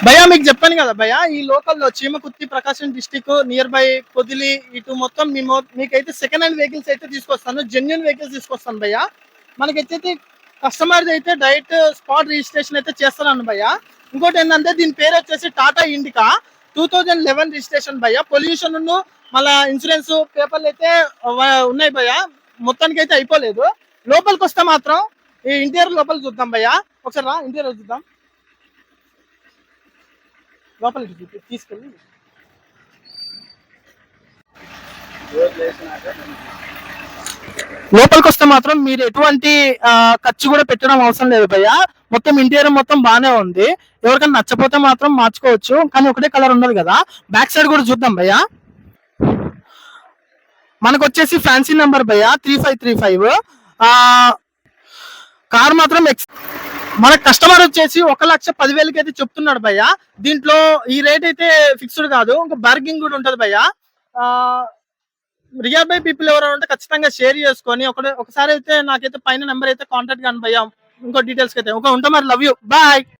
భయ్యా మీకు చెప్పాను కదా భయ్యా, ఈ లోకల్లో చీమకుర్తి ప్రకాశం డిస్టిక్ నియర్ బై పొదిలి ఇటు మొత్తం మీకైతే సెకండ్ హ్యాండ్ వెహికల్స్ అయితే తీసుకొస్తాను, జెన్యున్ వెహికల్స్ తీసుకొస్తాను భయ్యా. మనకైతే కస్టమర్ అయితే డైరెక్ట్ స్పాట్ రిజిస్ట్రేషన్ అయితే చేస్తాను భయ్యా. ఇంకోటి ఏంటంటే దీని పేరు వచ్చేసి టాటా ఇండికా 2011 రిజిస్ట్రేషన్ భయ్యా. పొల్యూషన్ మళ్ళా ఇన్సూరెన్స్ పేపర్లు అయితే ఉన్నాయి భయ్యా, మొత్తానికి అయితే అయిపోలేదు. లోపలికి వస్తే మాత్రం ఈ ఇంటీరియర్ లోపల చూద్దాం భయ్యా. ఒకసారి రా ఇంటీరియర్ చూద్దాం. లోపలికి తీసుకెళ్ళి లోపలికి వస్తే మాత్రం మీరు ఎటువంటి ఖర్చు కూడా పెట్టడం అవసరం లేదు భయ్య. మొత్తం ఇంటీరియర్ మొత్తం బాగానే ఉంది. ఎవరికైనా నచ్చపోతే మాత్రం మార్చుకోవచ్చు, కానీ ఒకటే కలర్ ఉండదు కదా. బ్యాక్ సైడ్ కూడా చూద్దాం భయ్య. మనకు వచ్చేసి ఫ్యాన్సీ నెంబర్ భయ్య 3535. కార్ మాత్రం మన కస్టమర్ వచ్చేసి 1,10,000 అయితే చెప్తున్నాడు భయ్య. దీంట్లో ఈ రేట్ అయితే ఫిక్స్డ్ కాదు, ఇంకా బార్గింగ్ కూడా ఉంటది భయ్య. రియల్ బై పీపుల్ ఎవరైనా ఉంటే ఖచ్చితంగా షేర్ చేసుకొని ఒకసారి అయితే నాకైతే పైన నెంబర్ అయితే కాంటాక్ట్ కాని భయ్య. ఇంకో డీటెయిల్స్ అయితే ఉంటా మరి. Love you, bye.